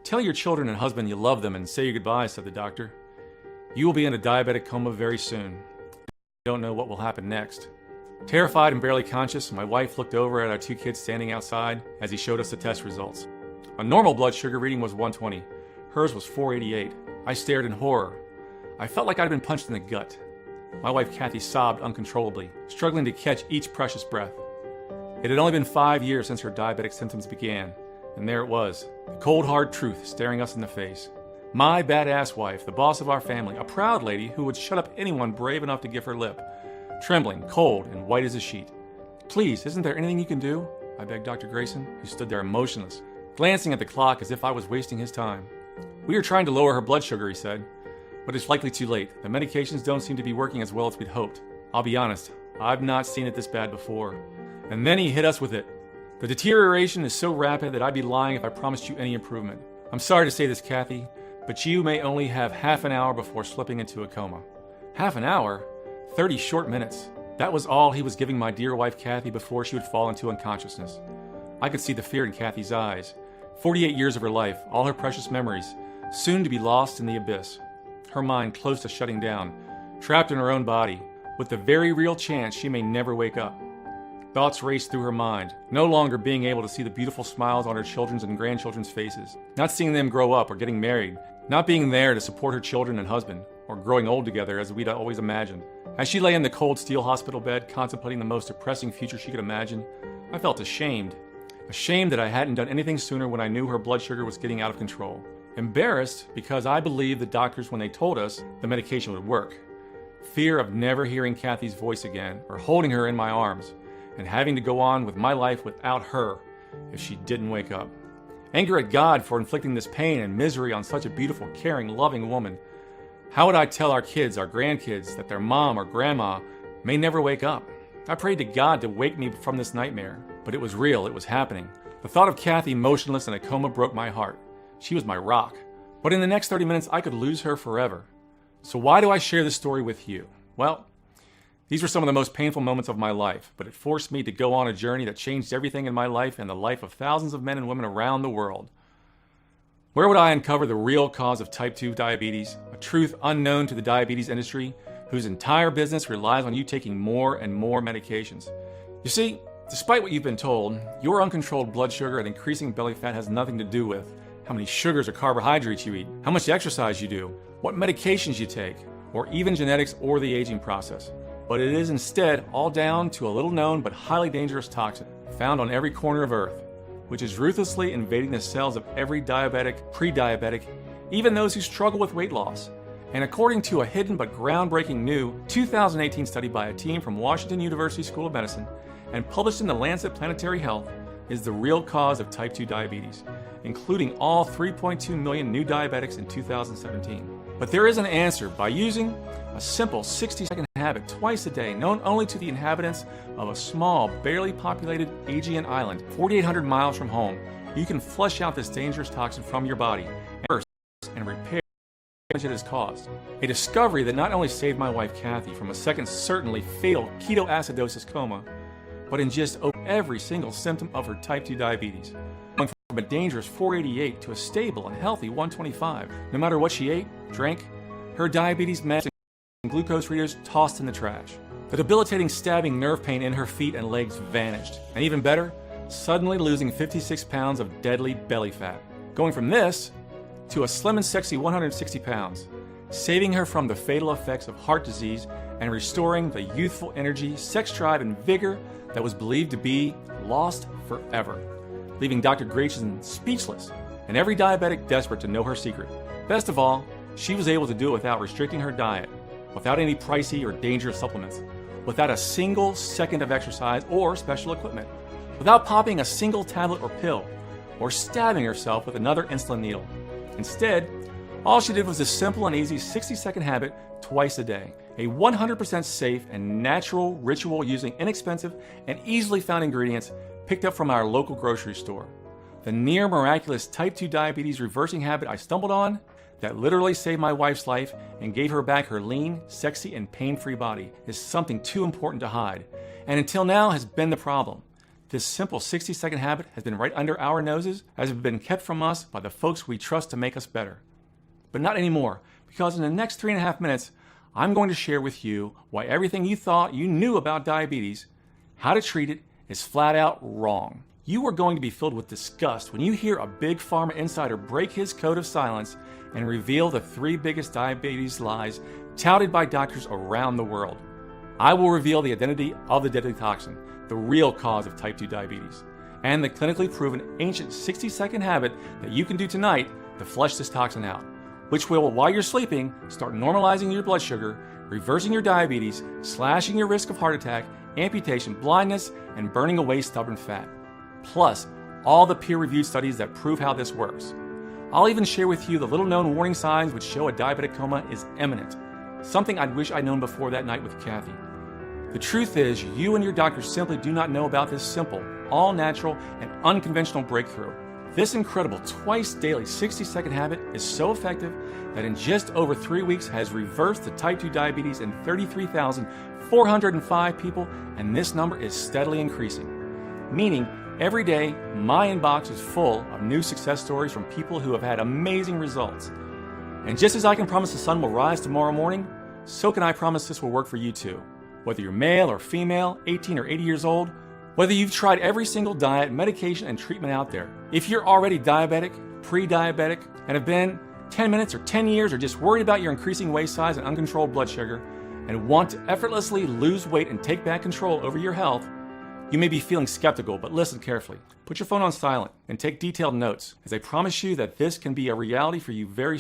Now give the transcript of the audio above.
Tell your children and husband you love them and say your goodbyes, said the doctor. You will be in a diabetic coma very soon. I don't know what will happen next. Terrified and barely conscious, my wife looked over at our 2 kids standing outside as he showed us the test results. A normal blood sugar reading was 120. Hers was 488. I stared in horror. I felt like I'd been punched in the gut. My wife Kathy sobbed uncontrollably, struggling to catch each precious breath. It had only been 5 years since her diabetic symptoms began, and there it was, the cold hard truth staring us in the face. My badass wife, the boss of our family, a proud lady who would shut up anyone brave enough to give her lip, trembling, cold, and white as a sheet. Please, isn't there anything you can do? I begged Dr. Grayson, who stood there motionless, glancing at the clock as if I was wasting his time. We are trying to lower her blood sugar, he said, but it's likely too late. The medications don't seem to be working as well as we'd hoped. I'll be honest, I've not seen it this bad before. And then he hit us with it. The deterioration is so rapid that I'd be lying if I promised you any improvement. I'm sorry to say this, Kathy, but you may only have half an hour before slipping into a coma. Half an hour? 30 short minutes. That was all he was giving my dear wife Kathy before she would fall into unconsciousness. I could see the fear in Kathy's eyes. 48 years of her life, all her precious memories, soon to be lost in the abyss. Her mind close to shutting down, trapped in her own body, with the very real chance she may never wake up. Thoughts raced through her mind, no longer being able to see the beautiful smiles on her children's and grandchildren's faces, not seeing them grow up or getting married, not being there to support her children and husband, or growing old together as we'd always imagined. As she lay in the cold steel hospital bed, contemplating the most depressing future she could imagine, I felt ashamed. Ashamed that I hadn't done anything sooner when I knew her blood sugar was getting out of control. Embarrassed because I believed the doctors when they told us the medication would work. Fear of never hearing Kathy's voice again, or holding her in my arms, and having to go on with my life without her if she didn't wake up. Anger at God for inflicting this pain and misery on such a beautiful, caring, loving woman. How would I tell our kids, our grandkids, that their mom or grandma may never wake up? I prayed to God to wake me from this nightmare, but it was real, it was happening. The thought of Kathy motionless in a coma broke my heart. She was my rock. But in the next 30 minutes, I could lose her forever. So why do I share this story with you? Well, these were some of the most painful moments of my life, but it forced me to go on a journey that changed everything in my life and the life of thousands of men and women around the world. Where would I uncover the real cause of type 2 diabetes, a truth unknown to the diabetes industry, whose entire business relies on you taking more and more medications? You see, despite what you've been told, your uncontrolled blood sugar and increasing belly fat has nothing to do with how many sugars or carbohydrates you eat, how much exercise you do, what medications you take, or even genetics or the aging process. But it is instead all down to a little known but highly dangerous toxin found on every corner of Earth, which is ruthlessly invading the cells of every diabetic, pre-diabetic, even those who struggle with weight loss. And according to a hidden but groundbreaking new 2018 study by a team from Washington University School of Medicine and published in the Lancet Planetary Health, is the real cause of type 2 diabetes, including all 3.2 million new diabetics in 2017. But there is an answer by using a simple 60-second habit twice a day, known only to the inhabitants of a small, barely populated Aegean island, 4,800 miles from home. You can flush out this dangerous toxin from your body and repair the damage it has caused. A discovery that not only saved my wife Kathy from a second certainly fatal ketoacidosis coma, but in just every single symptom of her type 2 diabetes. Going from a dangerous 488 to a stable and healthy 125. No matter what she ate, drank, her diabetes meds and glucose readers tossed in the trash. The debilitating stabbing nerve pain in her feet and legs vanished. And even better, suddenly losing 56 pounds of deadly belly fat. Going from this to a slim and sexy 160 pounds, saving her from the fatal effects of heart disease and restoring the youthful energy, sex drive, and vigor that was believed to be lost forever, leaving Dr. Grayson speechless and every diabetic desperate to know her secret. Best of all, she was able to do it without restricting her diet, without any pricey or dangerous supplements, without a single second of exercise or special equipment, without popping a single tablet or pill, or stabbing herself with another insulin needle. Instead, all she did was a simple and easy 60-second habit twice a day, a 100% safe and natural ritual using inexpensive and easily found ingredients picked up from our local grocery store. The near miraculous type 2 diabetes reversing habit I stumbled on that literally saved my wife's life and gave her back her lean, sexy, and pain-free body is something too important to hide, and until now has been the problem. This simple 60-second habit has been right under our noses, as it has been kept from us by the folks we trust to make us better. But not anymore, because in the next 3.5 minutes, I'm going to share with you why everything you thought you knew about diabetes, how to treat it, is flat out wrong. You are going to be filled with disgust when you hear a big pharma insider break his code of silence and reveal the 3 biggest diabetes lies touted by doctors around the world. I will reveal the identity of the deadly toxin, the real cause of type 2 diabetes, and the clinically proven ancient 60-second habit that you can do tonight to flush this toxin out, which will, while you're sleeping, start normalizing your blood sugar, reversing your diabetes, slashing your risk of heart attack, amputation, blindness, and burning away stubborn fat. Plus, all the peer-reviewed studies that prove how this works. I'll even share with you the little-known warning signs which show a diabetic coma is imminent, something I'd wish I'd known before that night with Kathy. The truth is, you and your doctor simply do not know about this simple, all-natural, and unconventional breakthrough. This incredible twice-daily 60-second habit is so effective that in just over 3 weeks has reversed the type 2 diabetes in 33,405 people, and this number is steadily increasing. Meaning, every day, my inbox is full of new success stories from people who have had amazing results. And just as I can promise the sun will rise tomorrow morning, so can I promise this will work for you too. Whether you're male or female, 18 or 80 years old, whether you've tried every single diet, medication, and treatment out there, if you're already diabetic, pre-diabetic, and have been 10 minutes or 10 years or just worried about your increasing waist size and uncontrolled blood sugar, and want to effortlessly lose weight and take back control over your health, you may be feeling skeptical, but listen carefully. Put your phone on silent and take detailed notes, as I promise you that this can be a reality for you very